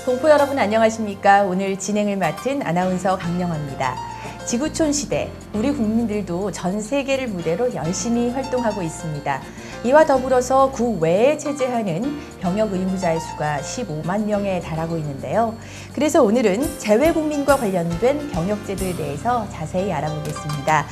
동포 여러분 안녕하십니까? 오늘 진행을 맡은 아나운서 강영아입니다. 지구촌 시대, 우리 국민들도 전 세계를 무대로 열심히 활동하고 있습니다. 이와 더불어서 국외에 체제하는 병역 의무자의 수가 15만 명에 달하고 있는데요. 그래서 오늘은 재외국민과 관련된 병역 제도에 대해서 자세히 알아보겠습니다.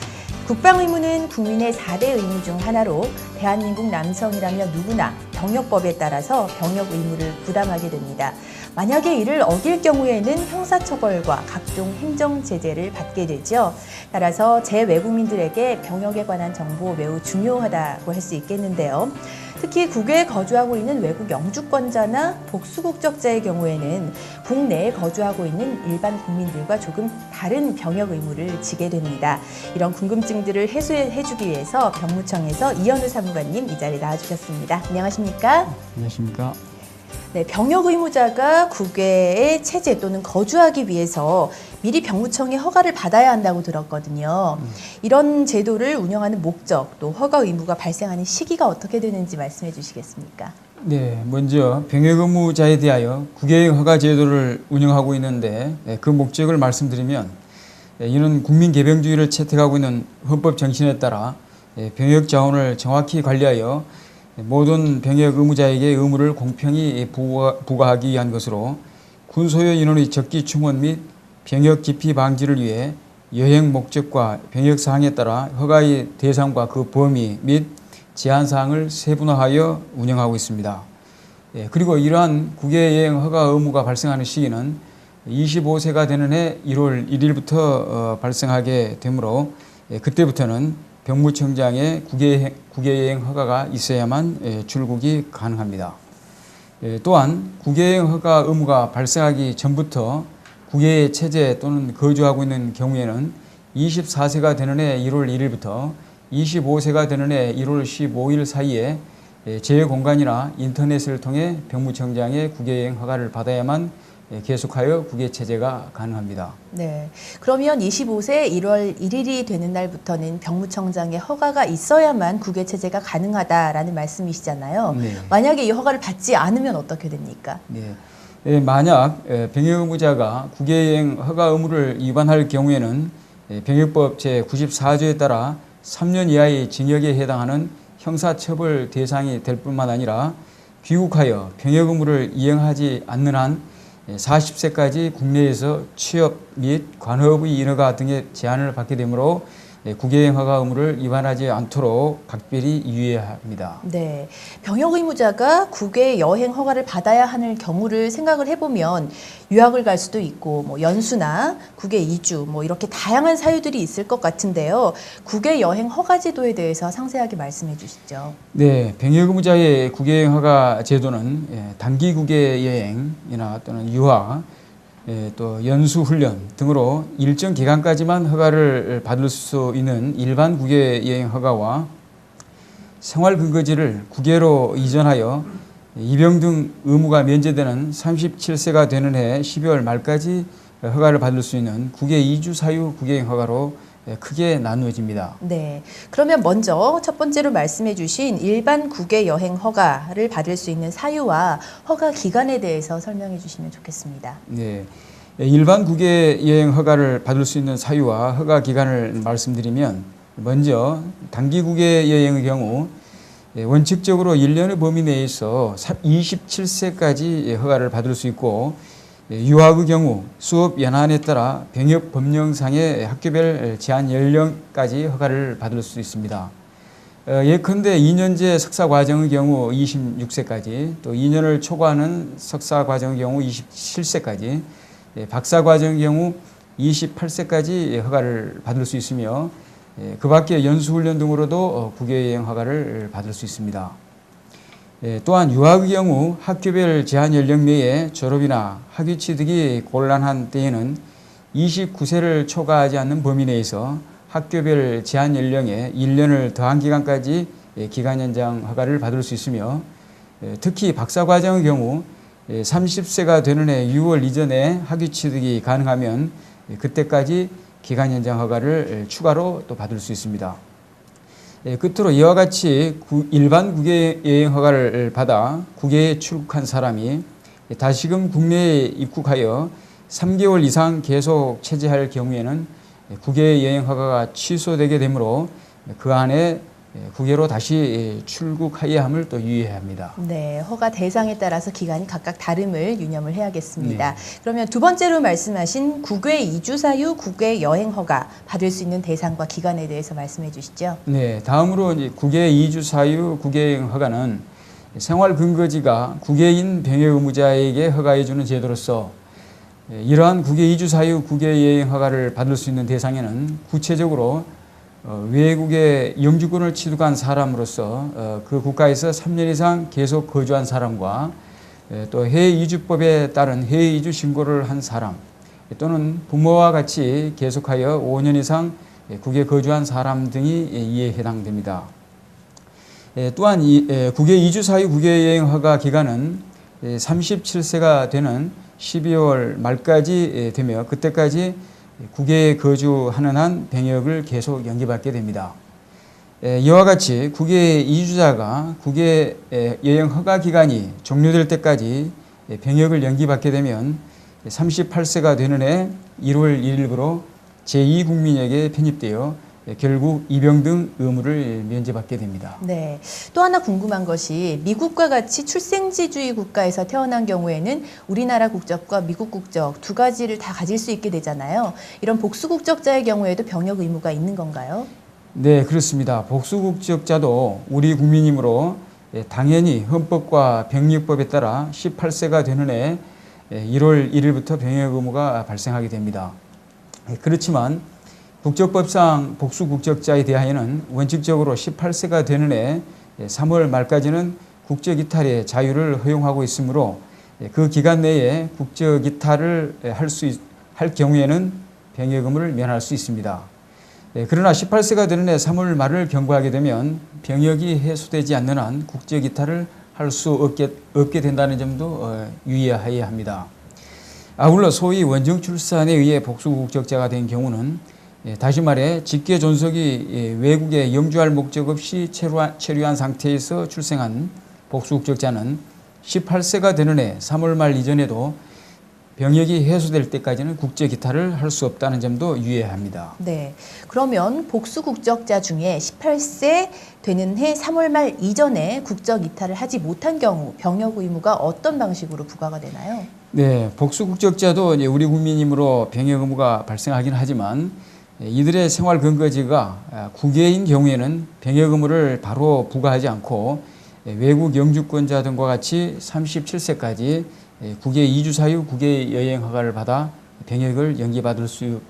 국방의무는 국민의 4대 의무 중 하나로 대한민국 남성이라면 누구나 병역법에 따라서 병역 의무를 부담하게 됩니다. 만약에 이를 어길 경우에는 형사처벌과 각종 행정제재를 받게 되죠. 따라서 재외국민들에게 병역에 관한 정보 매우 중요하다고 할 수 있겠는데요. 특히 국외에 거주하고 있는 외국 영주권자나 복수국적자의 경우에는 국내에 거주하고 있는 일반 국민들과 조금 다른 병역 의무를 지게 됩니다. 이런 궁금증들을 해소해주기 위해서 병무청에서 이현우 사무관님 이 자리에 나와주셨습니다. 안녕하십니까? 안녕하십니까? 네, 병역 의무자가 국외에 체제 또는 거주하기 위해서 미리 병무청의 허가를 받아야 한다고 들었거든요. 이런 제도를 운영하는 목적, 또 허가 의무가 발생하는 시기가 어떻게 되는지 말씀해 주시겠습니까? 네, 먼저 병역 의무자에 대하여 국외 허가 제도를 운영하고 있는데 그 목적을 말씀드리면 이는 국민 개병주의를 채택하고 있는 헌법 정신에 따라 병역 자원을 정확히 관리하여 모든 병역 의무자에게 의무를 공평히 부과하기 위한 것으로 군소요 인원의 적기 충원 및 병역 기피 방지를 위해 여행 목적과 병역 사항에 따라 허가의 대상과 그 범위 및 제한 사항을 세분화하여 운영하고 있습니다. 그리고 이러한 국외여행 허가 의무가 발생하는 시기는 25세가 되는 해 1월 1일부터 발생하게 되므로 그때부터는 병무청장의 국외여행 허가가 있어야만 출국이 가능합니다. 또한 국외여행 허가 의무가 발생하기 전부터 국외에 체제 또는 거주하고 있는 경우에는 24세가 되는 해 1월 1일부터 25세가 되는 해 1월 15일 사이에 제휴공간이나 인터넷을 통해 병무청장의 국외여행 허가를 받아야만 계속하여 국외 체제가 가능합니다. 네, 그러면 25세 1월 1일이 되는 날부터는 병무청장의 허가가 있어야만 국외 체제가 가능하다라는 말씀이시잖아요. 네. 만약에 이 허가를 받지 않으면 어떻게 됩니까? 네, 만약 병역 의무자가 국외여행 허가 의무를 위반할 경우에는 병역법 제94조에 따라 3년 이하의 징역에 해당하는 형사처벌 대상이 될 뿐만 아니라 귀국하여 병역 의무를 이행하지 않는 한 40세까지 국내에서 취업 및 관업의 인허가 등의 제한을 받게 되므로 국외여행 허가 의무를 위반하지 않도록 각별히 유의해야 합니다. 네, 병역 의무자가 국외 여행 허가를 받아야 하는 경우를 생각을 해보면 유학을 갈 수도 있고 뭐 연수나 국외 이주 뭐 이렇게 다양한 사유들이 있을 것 같은데요. 국외 여행 허가 제도에 대해서 상세하게 말씀해 주시죠. 네, 병역 의무자의 국외여행 허가 제도는 단기 국외 여행이나 또는 유학 또 연수훈련 등으로 일정 기간까지만 허가를 받을 수 있는 일반 국외여행 허가와 생활근거지를 국외로 이전하여 입영 등 의무가 면제되는 37세가 되는 해 12월 말까지 허가를 받을 수 있는 국외 이주 사유 국외여행 허가로 크게 나누어집니다. 네, 그러면 먼저 첫 번째로 말씀해 주신 일반 국외 여행 허가를 받을 수 있는 사유와 허가 기간에 대해서 설명해 주시면 좋겠습니다. 네, 일반 국외 여행 허가를 받을 수 있는 사유와 허가 기간을 말씀드리면 먼저 단기 국외 여행의 경우 원칙적으로 1년의 범위 내에서 27세까지 허가를 받을 수 있고 유학의 경우 수업 연한에 따라 병역 법령상의 학교별 제한 연령까지 허가를 받을 수 있습니다. 예컨대 2년제 석사 과정의 경우 26세까지, 또 2년을 초과하는 석사 과정의 경우 27세까지, 박사 과정의 경우 28세까지 허가를 받을 수 있으며 그 밖에 연수훈련 등으로도 국외여행 허가를 받을 수 있습니다. 또한 유학의 경우 학교별 제한 연령 내에 졸업이나 학위 취득이 곤란한 때에는 29세를 초과하지 않는 범위 내에서 학교별 제한 연령에 1년을 더한 기간까지 기간 연장 허가를 받을 수 있으며 특히 박사 과정의 경우 30세가 되는 해 6월 이전에 학위 취득이 가능하면 그때까지 기간 연장 허가를 추가로 또 받을 수 있습니다. 끝으로 이와 같이 일반 국외여행 허가를 받아 국외에 출국한 사람이 다시금 국내에 입국하여 3개월 이상 계속 체제할 경우에는 국외 여행 허가가 취소되게 되므로 그 안에 국외로 다시 출국해야 함을 또 유의해야 합니다. 네, 허가 대상에 따라서 기간이 각각 다름을 유념을 해야겠습니다. 네. 그러면 두 번째로 말씀하신 국외 이주 사유 국외 여행 허가 받을 수 있는 대상과 기간에 대해서 말씀해 주시죠. 네, 다음으로 이제 국외 이주 사유 국외 여행 허가는 생활 근거지가 국외인 병역 의무자에게 허가해 주는 제도로서 이러한 국외 이주 사유 국외 여행 허가를 받을 수 있는 대상에는 구체적으로 외국에 영주권을 취득한 사람으로서 그 국가에서 3년 이상 계속 거주한 사람과 또 해외 이주법에 따른 해외 이주 신고를 한 사람 또는 부모와 같이 계속하여 5년 이상 국외에 거주한 사람 등이 이에 해당됩니다. 또한 국외 이주 사유 국외 여행 허가 기간은 37세가 되는 12월 말까지 되며 그때까지 국외에 거주하는 한 병역을 계속 연기받게 됩니다. 이와 같이 국외 이주자가 국외 여행 허가 기간이 종료될 때까지 병역을 연기받게 되면 38세가 되는 해 1월 1일부로 제2국민에게 편입되어 결국 입영 등 의무를 면제받게 됩니다. 네. 또 하나 궁금한 것이 미국과 같이 출생지주의 국가에서 태어난 경우에는 우리나라 국적과 미국 국적 두 가지를 다 가질 수 있게 되잖아요. 이런 복수 국적자의 경우에도 병역 의무가 있는 건가요? 네, 그렇습니다. 복수 국적자도 우리 국민이므로 당연히 헌법과 병력법에 따라 18세가 되는 해 1월 1일부터 병역 의무가 발생하게 됩니다. 그렇지만 국적법상 복수 국적자에 대하여는 원칙적으로 18세가 되는 해 3월 말까지는 국적 이탈의 자유를 허용하고 있으므로 그 기간 내에 국적 이탈을 할 경우에는 병역 의무를 면할 수 있습니다. 그러나 18세가 되는 해 3월 말을 경과하게 되면 병역이 해소되지 않는 한 국적 이탈을 할 수 없게 된다는 점도 유의해야 합니다. 아울러 소위 원정 출산에 의해 복수 국적자가 된 경우는 다시 말해 직계 존속이 외국에 영주할 목적 없이 체류한 상태에서 출생한 복수 국적자는 18세가 되는 해 3월 말 이전에도 병역이 해소될 때까지는 국적 이탈을 할 수 없다는 점도 유의해야 합니다. 네. 그러면 복수 국적자 중에 18세 되는 해 3월 말 이전에 국적 이탈을 하지 못한 경우 병역 의무가 어떤 방식으로 부과가 되나요? 네, 복수 국적자도 이제 우리 국민이므로 병역 의무가 발생하긴 하지만 이들의 생활 근거지가 국외인 경우에는 병역 의무를 바로 부과하지 않고 외국 영주권자 등과 같이 37세까지 국외 이주 사유 국외 여행 허가를 받아 병역을 연기받을 수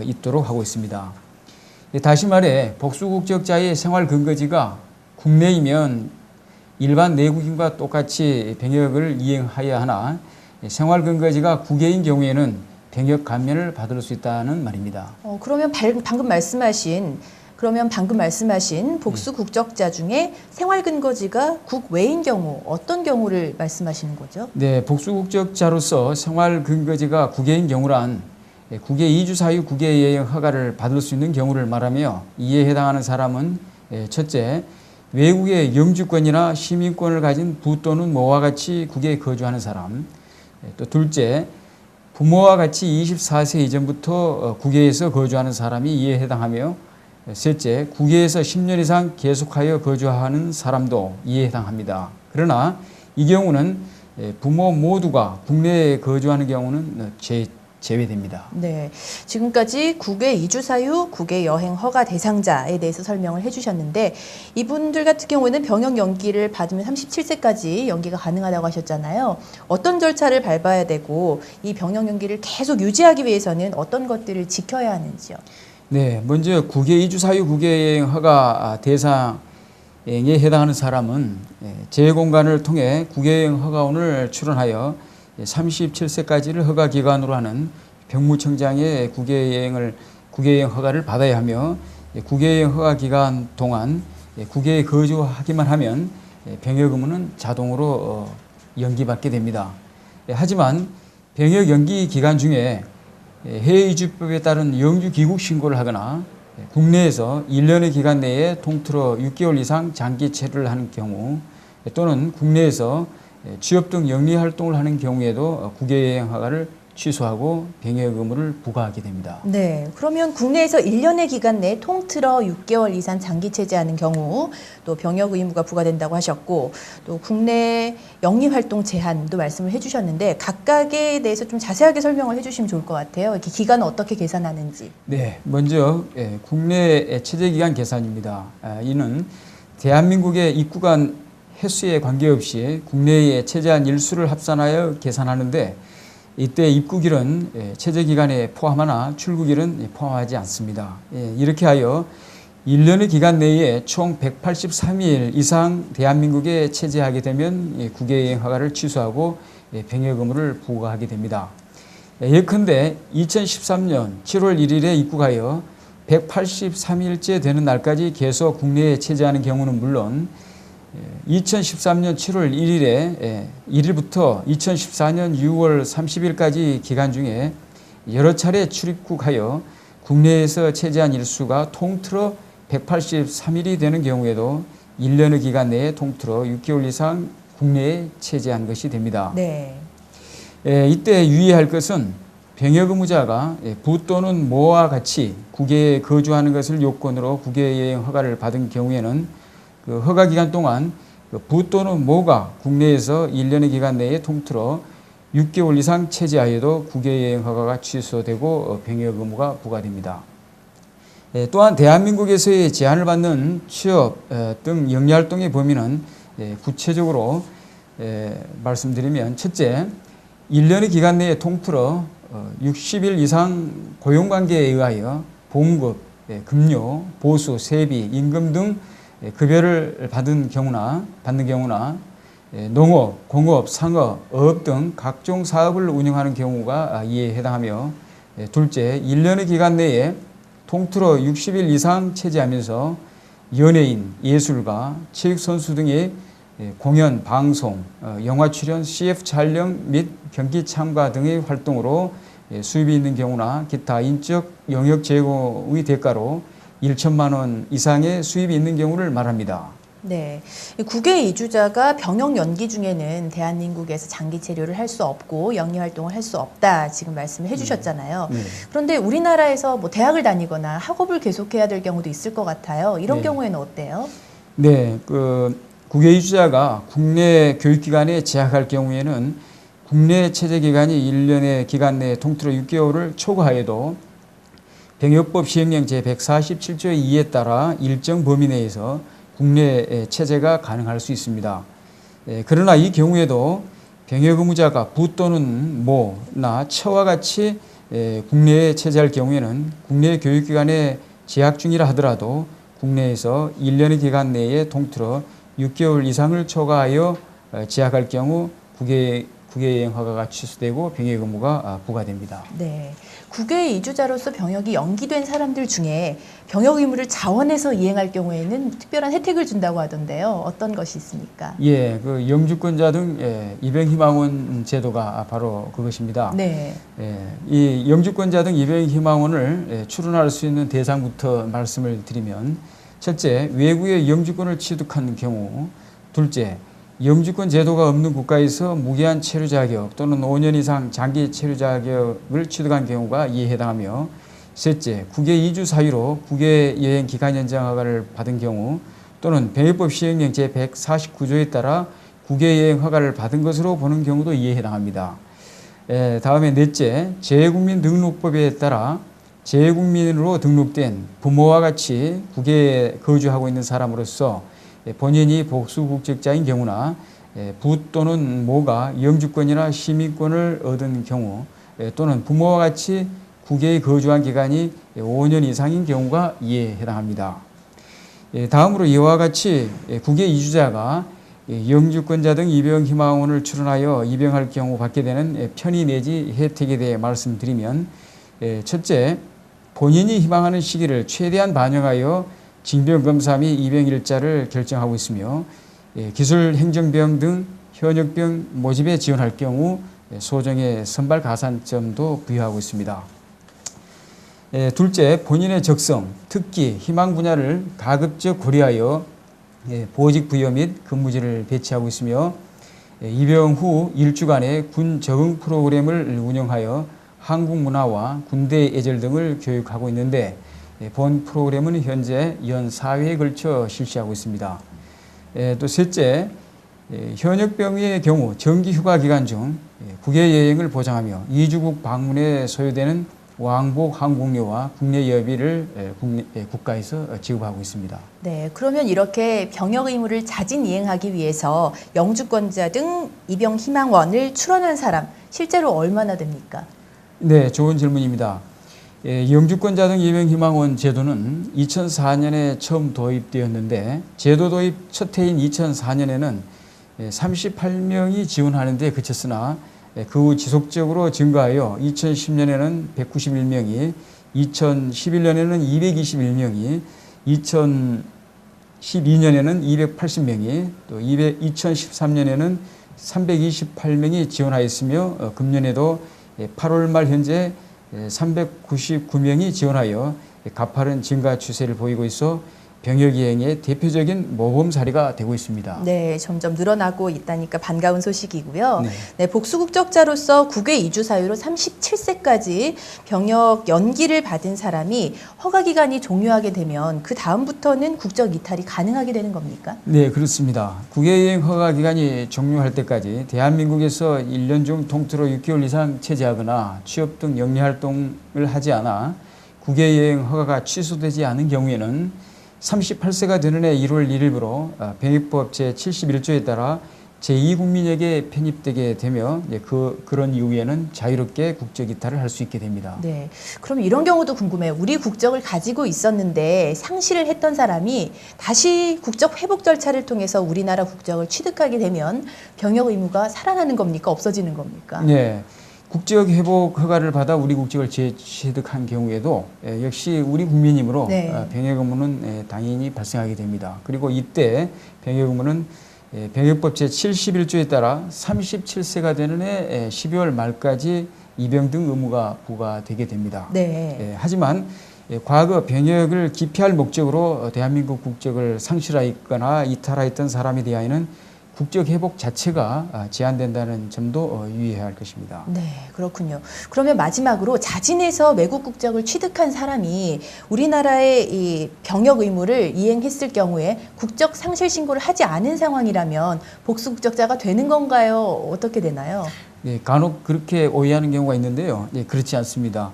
있도록 하고 있습니다. 다시 말해 복수 국적자의 생활 근거지가 국내이면 일반 내국인과 똑같이 병역을 이행하여야 하나 생활 근거지가 국외인 경우에는 병역 감면을 받을 수 있다는 말입니다. 그러면 방금 말씀하신 복수 국적자 중에 생활 근거지가 국외인 경우 어떤 경우를 말씀하시는 거죠? 네, 복수 국적자로서 생활 근거지가 국외인 경우란 국외 이주 사유 국외 여행 허가를 받을 수 있는 경우를 말하며 이에 해당하는 사람은 첫째, 외국의 영주권이나 시민권을 가진 부 또는 모와 같이 국외에 거주하는 사람, 또 둘째, 부모와 같이 24세 이전부터 국외에서 거주하는 사람이 이에 해당하며 셋째, 국외에서 10년 이상 계속하여 거주하는 사람도 이에 해당합니다. 그러나 이 경우는 부모 모두가 국내에 거주하는 경우는 제외됩니다. 네, 지금까지 국외 이주 사유 국외 여행 허가 대상자에 대해서 설명을 해주셨는데 이분들 같은 경우에는 병역 연기를 받으면 37세까지 연기가 가능하다고 하셨잖아요. 어떤 절차를 밟아야 되고 이 병역 연기를 계속 유지하기 위해서는 어떤 것들을 지켜야 하는지요? 네, 먼저 국외 이주 사유 국외 여행 허가 대상에 해당하는 사람은 재공간을 통해 국외 여행 허가원을 출원하여 37세까지를 허가 기간으로 하는 병무청장의 국외여행 허가를 받아야 하며 국외여행 허가 기간 동안 국외에 거주하기만 하면 병역 의무는 자동으로 연기받게 됩니다. 하지만 병역 연기 기간 중에 해외 이주법에 따른 영주 귀국 신고를 하거나 국내에서 1년의 기간 내에 통틀어 6개월 이상 장기 체류를 하는 경우 또는 국내에서 취업 등 영리 활동을 하는 경우에도 국외여행 허가를 취소하고 병역 의무를 부과하게 됩니다. 네, 그러면 국내에서 1년의 기간 내에 통틀어 6개월 이상 장기 체제하는 경우 또 병역 의무가 부과된다고 하셨고 또 국내 영리 활동 제한도 말씀을 해주셨는데 각각에 대해서 좀 자세하게 설명을 해주시면 좋을 것 같아요. 이렇게 기간은 어떻게 계산하는지. 네, 먼저 국내 체제 기간 계산입니다. 이는 대한민국에 입국한 횟수에 관계없이 국내에 체제한 일수를 합산하여 계산하는데 이때 입국일은 체제 기간에 포함하나 출국일은 포함하지 않습니다. 이렇게 하여 1년의 기간 내에 총 183일 이상 대한민국에 체제하게 되면 국외여행 허가를 취소하고 병역 의무를 부과하게 됩니다. 예컨대 2013년 7월 1일에 입국하여 183일째 되는 날까지 계속 국내에 체제하는 경우는 물론 2013년 7월 1일부터 2014년 6월 30일까지 기간 중에 여러 차례 출입국하여 국내에서 체제한 일수가 통틀어 183일이 되는 경우에도 1년의 기간 내에 통틀어 6개월 이상 국내에 체제한 것이 됩니다. 네. 이때 유의할 것은 병역 의무자가 부 또는 모와 같이 국외에 거주하는 것을 요건으로 국외여행 허가를 받은 경우에는 그 허가 기간 동안 부 또는 모가 국내에서 1년의 기간 내에 통틀어 6개월 이상 체제하여도 국외여행 허가가 취소되고 병역 의무가 부과됩니다. 또한 대한민국에서의 제한을 받는 취업 등 영리활동의 범위는 구체적으로 말씀드리면 첫째, 1년의 기간 내에 통틀어 60일 이상 고용관계에 의하여 봉급, 급료, 보수, 세비, 임금 등 급여를 받는 경우나 농업, 공업, 상업, 어업 등 각종 사업을 운영하는 경우가 이에 해당하며 둘째, 1년의 기간 내에 통틀어 60일 이상 체제하면서 연예인, 예술가, 체육선수 등의 공연, 방송, 영화 출연, CF 촬영 및 경기 참가 등의 활동으로 수입이 있는 경우나 기타 인적 영역 제공의 대가로 1천만 원 이상의 수입이 있는 경우를 말합니다. 네, 국외 이주자가 병역 연기 중에는 대한민국에서 장기 체류를 할 수 없고 영리 활동을 할 수 없다 지금 말씀을 해주셨잖아요. 네. 그런데 우리나라에서 뭐 대학을 다니거나 학업을 계속해야 될 경우도 있을 것 같아요. 이런 네. 경우에는 어때요? 네, 국외 이주자가 국내 교육기관에 재학할 경우에는 국내 체제 기간이 1년의 기간 내에 통틀어 6개월을 초과하여도 병역법 시행령 제147조 2에 따라 일정 범위 내에서 국내 체제가 가능할 수 있습니다. 그러나 이 경우에도 병역 의무자가 부 또는 모나 처와 같이 국내에 체제할 경우에는 국내 교육기관에 재학 중이라 하더라도 국내에서 1년의 기간 내에 통틀어 6개월 이상을 초과하여 재학할 경우 국외여행 허가가 취소되고 병역 의무가 부과됩니다. 네, 국외 이주자로서 병역이 연기된 사람들 중에 병역 의무를 자원해서 이행할 경우에는 특별한 혜택을 준다고 하던데요. 어떤 것이 있습니까? 예, 영주권자 등 입영희망원 제도가 바로 그것입니다. 네. 이 영주권자 등 입영희망원을 출원할 수 있는 대상부터 말씀을 드리면 첫째, 외국의 영주권을 취득한 경우, 둘째, 영주권 제도가 없는 국가에서 무기한 체류 자격 또는 5년 이상 장기 체류 자격을 취득한 경우가 이에 해당하며 셋째, 국외 이주 사유로 국외 여행 기간 연장 허가를 받은 경우 또는 병역법 시행령 제149조에 따라 국외 여행 허가를 받은 것으로 보는 경우도 이에 해당합니다. 다음에 넷째, 재외국민 등록법에 따라 재외국민으로 등록된 부모와 같이 국외에 거주하고 있는 사람으로서 본인이 복수국적자인 경우나 부 또는 모가 영주권이나 시민권을 얻은 경우 또는 부모와 같이 국외에 거주한 기간이 5년 이상인 경우가 이에 해당합니다. 다음으로 이와 같이 국외 이주자가 영주권자 등 입영희망원을 출원하여 입영할 경우 받게 되는 편의 내지 혜택에 대해 말씀드리면 첫째, 본인이 희망하는 시기를 최대한 반영하여 징병검사 및 입영일자를 결정하고 있으며 기술행정병 등 현역병 모집에 지원할 경우 소정의 선발 가산점도 부여하고 있습니다. 둘째, 본인의 적성, 특기, 희망 분야를 가급적 고려하여 보직 부여 및 근무지를 배치하고 있으며 입영 후 일주간의 군 적응 프로그램을 운영하여 한국 문화와 군대 예절 등을 교육하고 있는데 본 프로그램은 현재 연 4회에 걸쳐 실시하고 있습니다. 또 셋째, 현역병의 경우 정기 휴가 기간 중 국외 여행을 보장하며 이주국 방문에 소요되는 왕복 항공료와 국내 여비를 국가에서 지급하고 있습니다. 네, 그러면 이렇게 병역 의무를 자진 이행하기 위해서 영주권자 등 입영 희망원을 출원한 사람 실제로 얼마나 됩니까? 네, 좋은 질문입니다. 영주권자 등 입영 희망원 제도는 2004년에 처음 도입되었는데 제도 도입 첫 해인 2004년에는 38명이 지원하는 데 그쳤으나 그 후 지속적으로 증가하여 2010년에는 191명이, 2011년에는 221명이, 2012년에는 280명이, 또 2013년에는 328명이 지원하였으며 금년에도 8월 말 현재 399명이 지원하여 가파른 증가 추세를 보이고 있어 병역 이행의 대표적인 모범 사례가 되고 있습니다. 네, 점점 늘어나고 있다니까 반가운 소식이고요. 네. 네, 복수국적자로서 국외 이주 사유로 37세까지 병역 연기를 받은 사람이 허가 기간이 종료하게 되면 그 다음부터는 국적 이탈이 가능하게 되는 겁니까? 네, 그렇습니다. 국외여행 허가 기간이 종료할 때까지 대한민국에서 1년 중 통틀어 6개월 이상 체제하거나 취업 등 영리활동을 하지 않아 국외여행 허가가 취소되지 않은 경우에는 38세가 되는 해 1월 1일부로 병역법 제71조에 따라 제2국민에게 편입되게 되며 그런 이후에는 자유롭게 국적 이탈을 할 수 있게 됩니다. 네, 그럼 이런 경우도 궁금해요. 우리 국적을 가지고 있었는데 상실을 했던 사람이 다시 국적 회복 절차를 통해서 우리나라 국적을 취득하게 되면 병역 의무가 살아나는 겁니까? 없어지는 겁니까? 네. 국적 회복 허가를 받아 우리 국적을 재취득한 경우에도 역시 우리 국민이므로 네. 병역 의무는 당연히 발생하게 됩니다. 그리고 이때 병역 의무는 병역법 제71조에 따라 37세가 되는 해 12월 말까지 입영 등 의무가 부과되게 됩니다. 네. 하지만 과거 병역을 기피할 목적으로 대한민국 국적을 상실하였거나 이탈하였던 사람에 대하여는 국적 회복 자체가 제한된다는 점도 유의해야 할 것입니다. 네, 그렇군요. 그러면 마지막으로 자진해서 외국 국적을 취득한 사람이 우리나라의 이 병역 의무를 이행했을 경우에 국적 상실 신고를 하지 않은 상황이라면 복수 국적자가 되는 건가요? 어떻게 되나요? 네, 간혹 그렇게 오해하는 경우가 있는데요. 네, 그렇지 않습니다.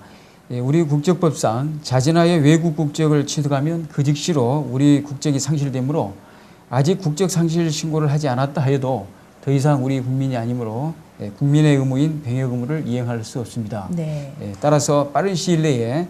우리 국적법상 자진하여 외국 국적을 취득하면 그 즉시로 우리 국적이 상실되므로 아직 국적 상실 신고를 하지 않았다 하여도 더 이상 우리 국민이 아니므로 국민의 의무인 병역 의무를 이행할 수 없습니다. 네. 따라서 빠른 시일 내에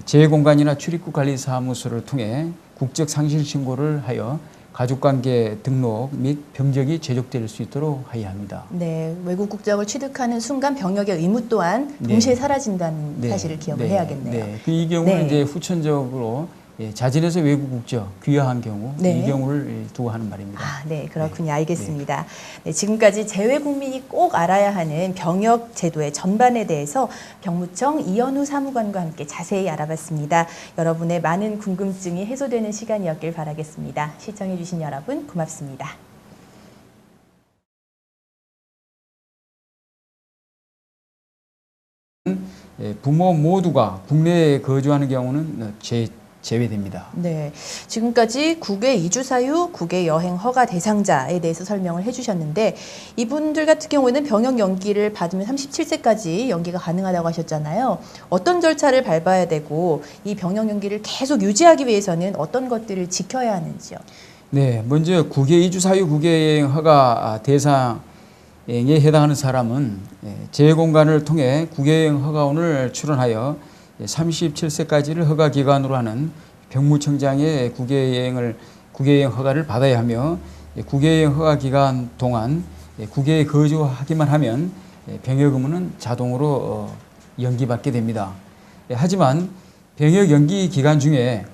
재공간이나 출입국 관리 사무소를 통해 국적 상실 신고를 하여 가족관계 등록 및 병적이 제적될 수 있도록 하여야 합니다. 네, 외국 국적을 취득하는 순간 병역의 의무 또한 동시에 사라진다는 사실을 기억을 해야겠네요. 네. 이 경우는 네. 이제 후천적으로 자진해서 외국 국적 귀화한 경우 네. 이 경우를 두고 하는 말입니다. 아, 네, 그렇군요. 알겠습니다. 네, 지금까지 재외 국민이 꼭 알아야 하는 병역 제도의 전반에 대해서 병무청 이현우 사무관과 함께 자세히 알아봤습니다. 여러분의 많은 궁금증이 해소되는 시간이었길 바라겠습니다. 시청해주신 여러분 고맙습니다. 부모 모두가 국내에 거주하는 경우는 제외됩니다. 네, 지금까지 국외 이주 사유, 국외 여행 허가 대상자에 대해서 설명을 해주셨는데 이분들 같은 경우에는 병역 연기를 받으면 37세까지 연기가 가능하다고 하셨잖아요. 어떤 절차를 밟아야 되고 이 병역 연기를 계속 유지하기 위해서는 어떤 것들을 지켜야 하는지요? 네, 먼저 국외 이주 사유 국외 여행 허가 대상에 해당하는 사람은 재공간을 통해 국외 여행 허가원을 출원하여 37세까지를 허가 기간으로 하는 병무청장의 국외여행 허가를 받아야 하며 국외여행 허가 기간 동안 국외에 거주하기만 하면 병역 의무는 자동으로 연기받게 됩니다. 하지만 병역 연기 기간 중에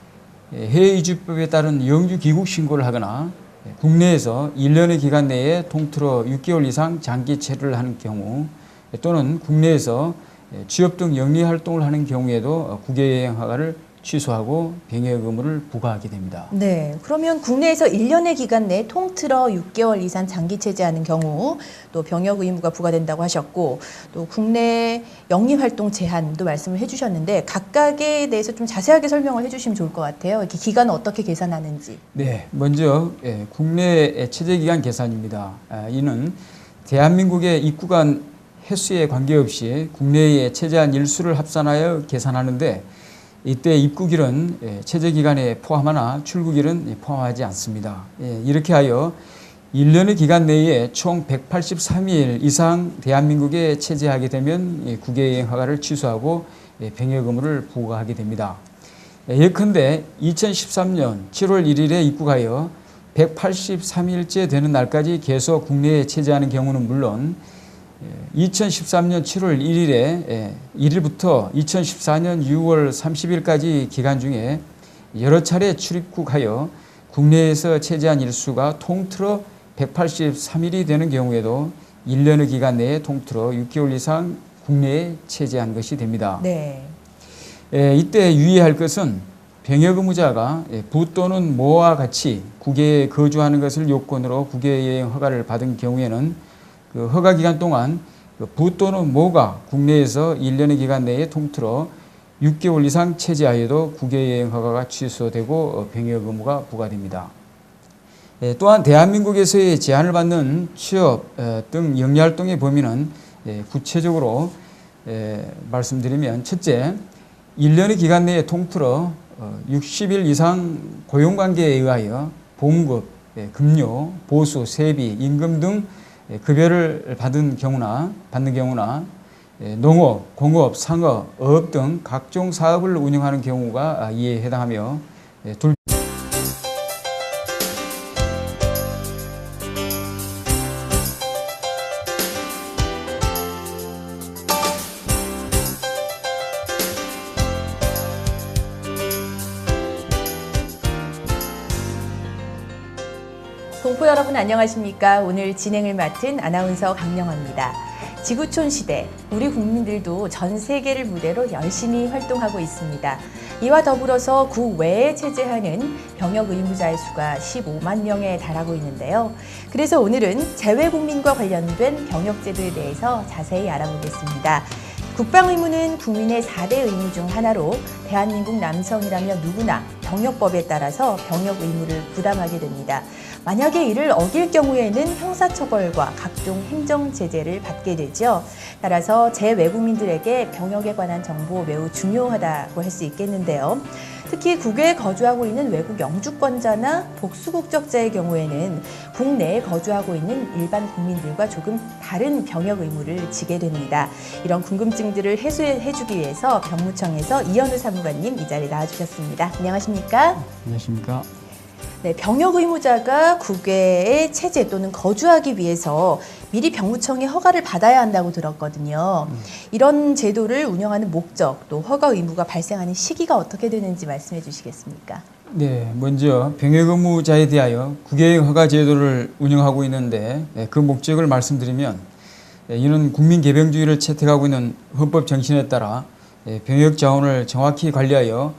해외 이주법에 따른 영주 귀국 신고를 하거나 국내에서 1년의 기간 내에 통틀어 6개월 이상 장기 체류를 하는 경우 또는 국내에서 취업 등 영리 활동을 하는 경우에도 국외여행 허가를 취소하고 병역 의무를 부과하게 됩니다. 네, 그러면 국내에서 1년의 기간 내에 통틀어 6개월 이상 장기 체제하는 경우 또 병역 의무가 부과된다고 하셨고 또 국내 영리 활동 제한도 말씀을 해주셨는데 각각에 대해서 좀 자세하게 설명을 해주시면 좋을 것 같아요. 이렇게 기간은 어떻게 계산하는지. 네, 먼저 국내 체제 기간 계산입니다. 이는 대한민국에 입국한 횟수에 관계없이 국내에 체제한 일수를 합산하여 계산하는데 이때 입국일은 체제 기간에 포함하나 출국일은 포함하지 않습니다. 이렇게 하여 1년의 기간 내에 총 183일 이상 대한민국에 체제하게 되면 국외여행 허가를 취소하고 병역 의무를 부과하게 됩니다. 예컨대 2013년 7월 1일에 입국하여 183일째 되는 날까지 계속 국내에 체제하는 경우는 물론 2013년 7월 1일부터 2014년 6월 30일까지 기간 중에 여러 차례 출입국하여 국내에서 체제한 일수가 통틀어 183일이 되는 경우에도 1년의 기간 내에 통틀어 6개월 이상 국내에 체제한 것이 됩니다. 네. 이때 유의할 것은 병역 의무자가 부 또는 모와 같이 국외에 거주하는 것을 요건으로 국외여행 허가를 받은 경우에는 그 허가 기간 동안 부 또는 모가 국내에서 1년의 기간 내에 통틀어 6개월 이상 체제하여도 국외여행 허가가 취소되고 병역 의무가 부과됩니다. 또한 대한민국에서의 제한을 받는 취업 등 영리활동의 범위는 구체적으로 말씀드리면 첫째, 1년의 기간 내에 통틀어 60일 이상 고용관계에 의하여 봉급, 급료, 보수, 세비, 임금 등 급여를 받는 경우나 농업, 공업, 상업, 어업 등 각종 사업을 운영하는 경우가 이에 해당하며 동포 여러분 안녕하십니까? 오늘 진행을 맡은 아나운서 강영아입니다. 지구촌 시대, 우리 국민들도 전 세계를 무대로 열심히 활동하고 있습니다. 이와 더불어서 국외에 체제하는 병역 의무자의 수가 15만 명에 달하고 있는데요. 그래서 오늘은 재외국민과 관련된 병역제도에 대해서 자세히 알아보겠습니다. 국방의무는 국민의 4대 의무 중 하나로 대한민국 남성이라면 누구나 병역법에 따라서 병역 의무를 부담하게 됩니다. 만약에 이를 어길 경우에는 형사처벌과 각종 행정제재를 받게 되죠. 따라서 재외국민들에게 병역에 관한 정보 매우 중요하다고 할 수 있겠는데요. 특히 국외에 거주하고 있는 외국 영주권자나 복수국적자의 경우에는 국내에 거주하고 있는 일반 국민들과 조금 다른 병역 의무를 지게 됩니다. 이런 궁금증들을 해소해주기 위해서 병무청에서 이현우 사무관님 이 자리에 나와주셨습니다. 안녕하십니까? 안녕하십니까? 네, 병역 의무자가 국외에 체제 또는 거주하기 위해서 미리 병무청에 허가를 받아야 한다고 들었거든요. 이런 제도를 운영하는 목적, 또 허가 의무가 발생하는 시기가 어떻게 되는지 말씀해 주시겠습니까? 네, 먼저 병역 의무자에 대하여 국외여행 허가 제도를 운영하고 있는데 그 목적을 말씀드리면 이는 국민 개병주의를 채택하고 있는 헌법 정신에 따라 병역 자원을 정확히 관리하여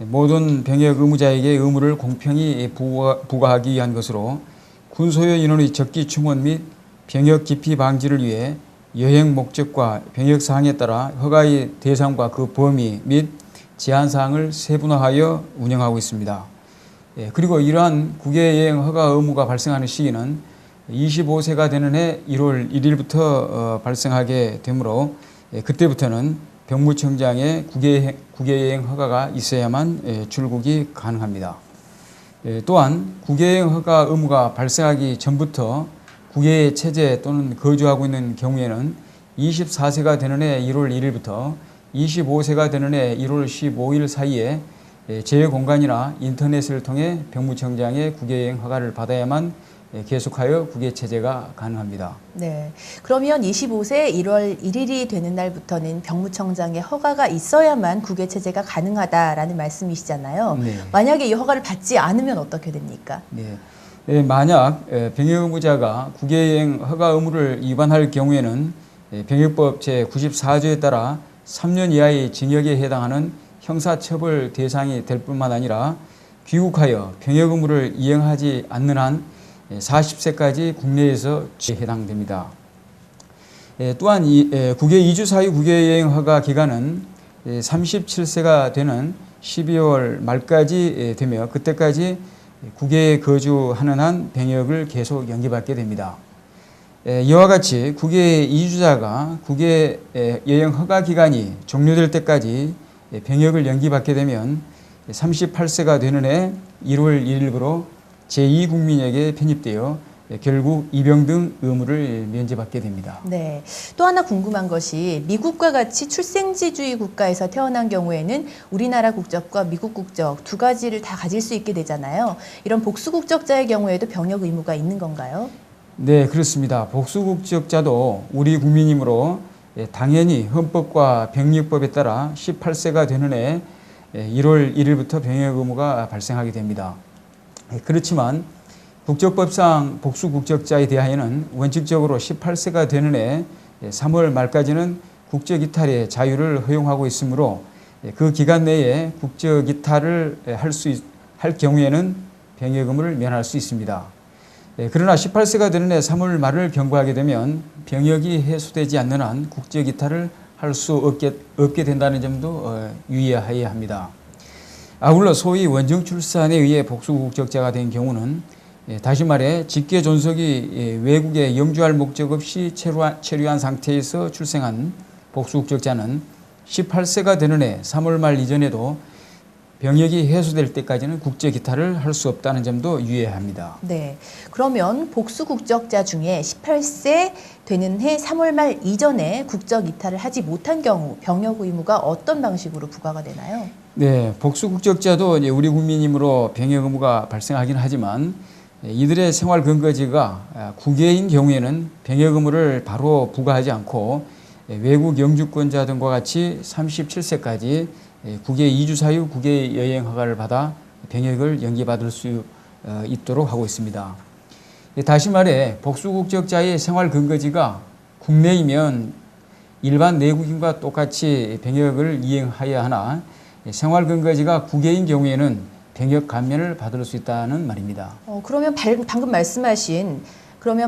모든 병역 의무자에게 의무를 공평히 부과하기 위한 것으로 군소요 인원의 적기 충원 및 병역 기피 방지를 위해 여행 목적과 병역 사항에 따라 허가의 대상과 그 범위 및 제한 사항을 세분화하여 운영하고 있습니다. 그리고 이러한 국외여행 허가 의무가 발생하는 시기는 25세가 되는 해 1월 1일부터 발생하게 되므로 그때부터는 병무청장의 국외여행 허가가 있어야만 출국이 가능합니다. 또한 국외여행 허가 의무가 발생하기 전부터 국외에 체제 또는 거주하고 있는 경우에는 24세가 되는 해 1월 1일부터 25세가 되는 해 1월 15일 사이에 제휴공간이나 인터넷을 통해 병무청장의 국외여행 허가를 받아야만 계속하여 국외 체제가 가능합니다. 네, 그러면 25세 1월 1일이 되는 날부터는 병무청장의 허가가 있어야만 국외 체제가 가능하다라는 말씀이시잖아요. 네. 만약에 이 허가를 받지 않으면 어떻게 됩니까? 네, 만약 병역 의무자가 국외여행 허가 의무를 위반할 경우에는 병역법 제94조에 따라 3년 이하의 징역에 해당하는 형사처벌 대상이 될 뿐만 아니라 귀국하여 병역 의무를 이행하지 않는 한 40세까지 국내에서 취에 해당됩니다. 또한 국외 이주 사유 국외 여행 허가 기간은 37세가 되는 12월 말까지 되며 그때까지 국외에 거주하는 한 병역을 계속 연기받게 됩니다. 이와 같이 국외 이주자가 국외 여행 허가 기간이 종료될 때까지 병역을 연기받게 되면 38세가 되는 해 1월 1일부로 제2국민에게 편입되어 결국 입영 등 의무를 면제받게 됩니다. 네. 또 하나 궁금한 것이 미국과 같이 출생지주의 국가에서 태어난 경우에는 우리나라 국적과 미국 국적 두 가지를 다 가질 수 있게 되잖아요. 이런 복수 국적자의 경우에도 병역 의무가 있는 건가요? 네, 그렇습니다. 복수 국적자도 우리 국민이므로 당연히 헌법과 병력법에 따라 18세가 되는 해 1월 1일부터 병역 의무가 발생하게 됩니다. 그렇지만 국적법상 복수 국적자에 대하여는 원칙적으로 18세가 되는 해 3월 말까지는 국적 이탈의 자유를 허용하고 있으므로 그 기간 내에 국적 이탈을 할 경우에는 병역 의무를 면할 수 있습니다. 그러나 18세가 되는 해 3월 말을 경과하게 되면 병역이 해소되지 않는 한 국적 이탈을 할 수 없게 된다는 점도 유의해야 합니다. 아울러 소위 원정 출산에 의해 복수 국적자가 된 경우는 다시 말해 직계 존속이 외국에 영주할 목적 없이 체류한 상태에서 출생한 복수 국적자는 18세가 되는 해 3월 말 이전에도 병역이 해소될 때까지는 국적 이탈을 할 수 없다는 점도 유의해야 합니다. 네. 그러면 복수 국적자 중에 18세 되는 해 3월 말 이전에 국적 이탈을 하지 못한 경우 병역 의무가 어떤 방식으로 부과가 되나요? 네, 복수 국적자도 이제 우리 국민이므로 병역 의무가 발생하긴 하지만 이들의 생활 근거지가 국외인 경우에는 병역 의무를 바로 부과하지 않고 외국 영주권자 등과 같이 37세까지 국외 이주 사유 국외 여행 허가를 받아 병역을 연기받을 수 있도록 하고 있습니다. 다시 말해 복수 국적자의 생활 근거지가 국내이면 일반 내국인과 똑같이 병역을 이행하여야 하나 생활 근거지가 국외인 경우에는 병역 감면을 받을 수 있다는 말입니다. 그러면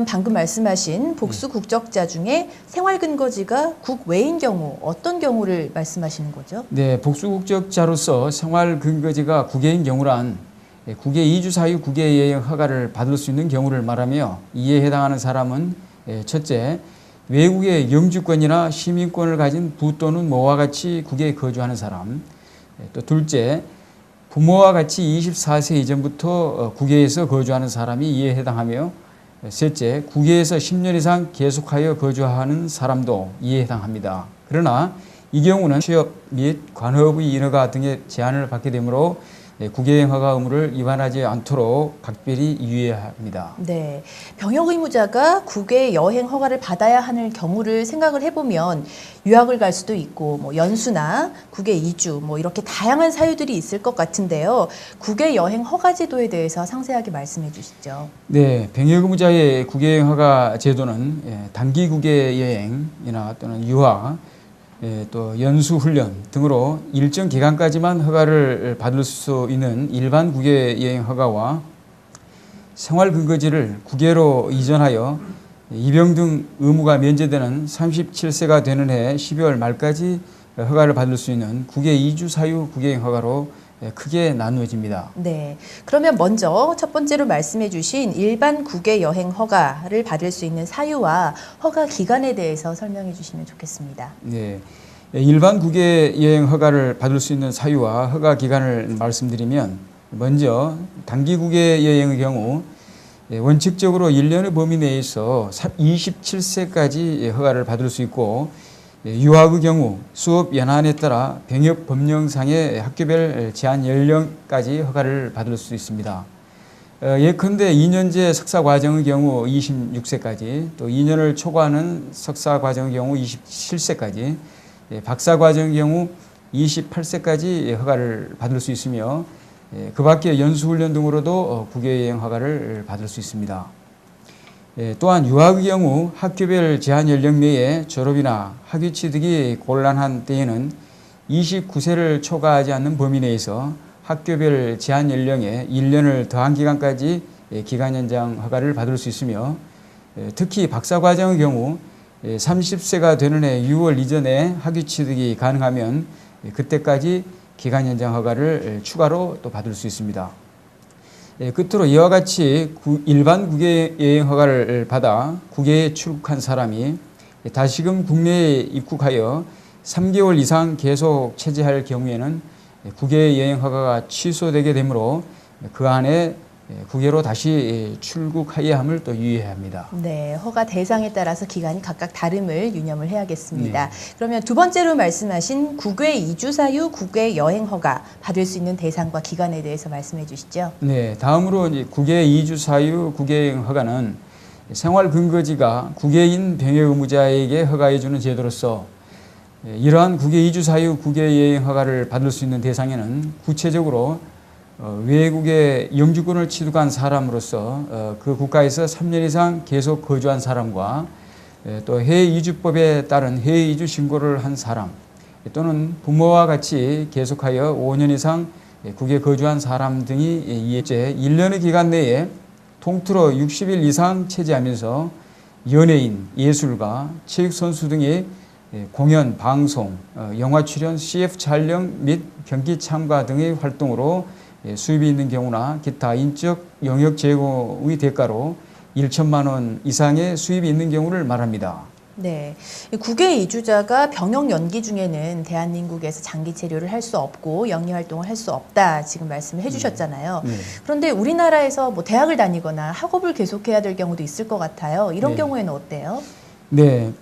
방금 말씀하신 복수 국적자 중에 생활 근거지가 국외인 경우 어떤 경우를 말씀하시는 거죠? 네, 복수 국적자로서 생활 근거지가 국외인 경우란 국외 이주 사유 국외 여행 허가를 받을 수 있는 경우를 말하며 이에 해당하는 사람은 첫째, 외국의 영주권이나 시민권을 가진 부 또는 모와 같이 국외에 거주하는 사람, 또 둘째, 부모와 같이 24세 이전부터 국외에서 거주하는 사람이 이에 해당하며 셋째, 국외에서 10년 이상 계속하여 거주하는 사람도 이에 해당합니다. 그러나 이 경우는 취업 및 관업의 인허가 등의 제한을 받게 되므로 국외여행 허가 의무를 위반하지 않도록 각별히 유의해야 합니다. 네, 병역 의무자가 국외 여행 허가를 받아야 하는 경우를 생각을 해보면 유학을 갈 수도 있고 뭐 연수나 국외 이주 뭐 이렇게 다양한 사유들이 있을 것 같은데요. 국외 여행 허가 제도에 대해서 상세하게 말씀해 주시죠. 네, 병역 의무자의 국외여행 허가 제도는 단기 국외 여행이나 또는 유학 또 연수훈련 등으로 일정 기간까지만 허가를 받을 수 있는 일반 국외여행 허가와 생활 근거지를 국외로 이전하여 입영 등 의무가 면제되는 37세가 되는 해 12월 말까지 허가를 받을 수 있는 국외 이주 사유 국외여행 허가로 크게 나누어집니다. 네, 그러면 먼저 첫 번째로 말씀해 주신 일반 국외 여행 허가를 받을 수 있는 사유와 허가 기간에 대해서 설명해 주시면 좋겠습니다. 네, 일반 국외 여행 허가를 받을 수 있는 사유와 허가 기간을 말씀드리면 먼저 단기 국외 여행의 경우 원칙적으로 1년의 범위 내에서 27세까지 허가를 받을 수 있고 유학의 경우 수업 연한에 따라 병역 법령상의 학교별 제한 연령까지 허가를 받을 수 있습니다. 예컨대 2년제 석사과정의 경우 26세까지 또 2년을 초과하는 석사과정의 경우 27세까지 박사과정의 경우 28세까지 허가를 받을 수 있으며 그 밖에 연수훈련 등으로도 국외여행 허가를 받을 수 있습니다. 또한 유학의 경우 학교별 제한 연령 내에 졸업이나 학위 취득이 곤란한 때에는 29세를 초과하지 않는 범위 내에서 학교별 제한 연령에 1년을 더한 기간까지 기간 연장 허가를 받을 수 있으며, 특히 박사과정의 경우 30세가 되는 해 6월 이전에 학위 취득이 가능하면 그때까지 기간 연장 허가를 추가로 또 받을 수 있습니다. 끝으로 이와 같이 일반 국외 여행 허가를 받아 국외에 출국한 사람이 다시금 국내에 입국하여 3개월 이상 계속 체제할 경우에는 국외 여행 허가가 취소되게 되므로 그 안에 국외로 다시 출국해야 함을 또 유의해야 합니다. 네, 허가 대상에 따라서 기간이 각각 다름을 유념을 해야겠습니다. 네. 그러면 두 번째로 말씀하신 국외 이주 사유 국외 여행 허가 받을 수 있는 대상과 기간에 대해서 말씀해 주시죠. 네, 다음으로 이제 국외 이주 사유 국외 여행 허가는 생활 근거지가 국외인 병역 의무자에게 허가해 주는 제도로서, 이러한 국외 이주 사유 국외 여행 허가를 받을 수 있는 대상에는 구체적으로 외국에 영주권을 취득한 사람으로서 그 국가에서 3년 이상 계속 거주한 사람과 또 해외 이주법에 따른 해외 이주 신고를 한 사람, 또는 부모와 같이 계속하여 5년 이상 국외에 거주한 사람 등이 이제 1년의 기간 내에 통틀어 60일 이상 체제하면서 연예인, 예술가, 체육선수 등의 공연, 방송, 영화 출연, CF 촬영 및 경기 참가 등의 활동으로 수입이 있는 경우나 기타 인적 영역 제공의 대가로 1천만 원 이상의 수입이 있는 경우를 말합니다. 네, 국외 이주자가 병역 연기 중에는 대한민국에서 장기 체류를 할 수 없고 영리 활동을 할 수 없다 지금 말씀을 해주셨잖아요. 네. 그런데 우리나라에서 뭐 대학을 다니거나 학업을 계속해야 될 경우도 있을 것 같아요. 이런 네. 경우에는 어때요? 네,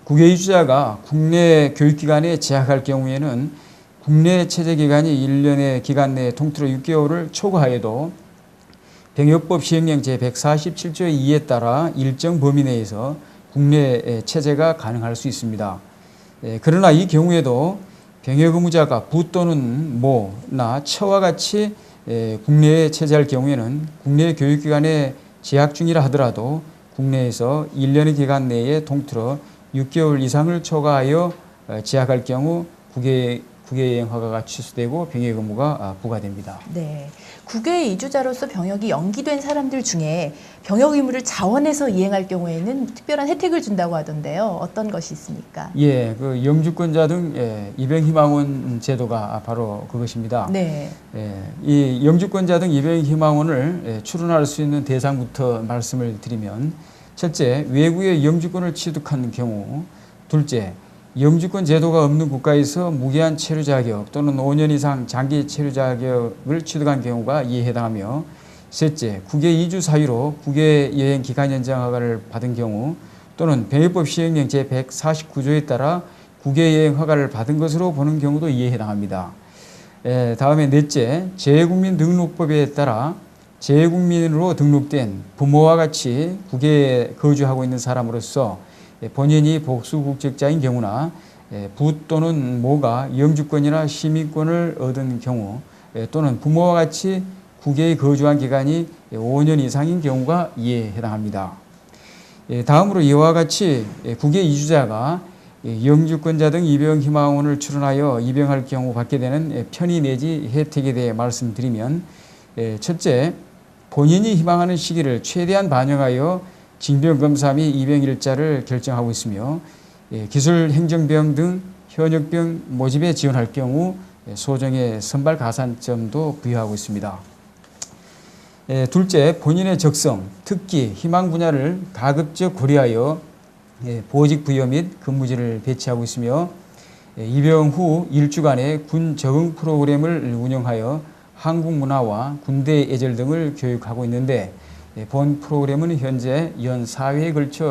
국외 이주자가 국내 교육기관에 재학할 경우에는 국내 체제 기간이 1년의 기간 내에 통틀어 6개월을 초과하여도 병역법 시행령 제147조 2에 따라 일정 범위 내에서 국내 체제가 가능할 수 있습니다. 그러나 이 경우에도 병역 의무자가 부 또는 모나 처와 같이 국내에 체제할 경우에는 국내 교육기관에 재학 중이라 하더라도 국내에서 1년의 기간 내에 통틀어 6개월 이상을 초과하여 재학할 경우 국외 여행 허가가 취소되고 병역 의무가 부과됩니다. 네, 국외 이주자로서 병역이 연기된 사람들 중에 병역 의무를 자원해서 이행할 경우에는 특별한 혜택을 준다고 하던데요. 어떤 것이 있습니까? 예, 영주권자 등 입영 희망원 제도가 바로 그것입니다. 네. 이 영주권자 등 입영 희망원을 출원할 수 있는 대상부터 말씀을 드리면, 첫째, 외국에 영주권을 취득한 경우; 둘째, 영주권 제도가 없는 국가에서 무기한 체류 자격 또는 5년 이상 장기 체류 자격을 취득한 경우가 이에 해당하며, 셋째, 국외 이주 사유로 국외 여행 기간 연장 허가를 받은 경우 또는 병역법 시행령 제149조에 따라 국외 여행 허가를 받은 것으로 보는 경우도 이에 해당합니다. 다음에 넷째, 재외국민 등록법에 따라 재외국민으로 등록된 부모와 같이 국외에 거주하고 있는 사람으로서 본인이 복수국적자인 경우나 부 또는 모가 영주권이나 시민권을 얻은 경우 또는 부모와 같이 국외에 거주한 기간이 5년 이상인 경우가 이에 해당합니다. 다음으로 이와 같이 국외 이주자가 영주권자 등 입영 희망원을 출원하여 입영할 경우 받게 되는 편의 내지 혜택에 대해 말씀드리면, 첫째, 본인이 희망하는 시기를 최대한 반영하여 징병검사 및 입영일자를 결정하고 있으며, 기술행정병 등 현역병 모집에 지원할 경우 소정의 선발 가산점도 부여하고 있습니다. 둘째, 본인의 적성, 특기, 희망 분야를 가급적 고려하여 보직 부여 및 근무지를 배치하고 있으며, 입영 후 1주간의 군 적응 프로그램을 운영하여 한국 문화와 군대 예절 등을 교육하고 있는데, 본 프로그램은 현재 연 4회에 걸쳐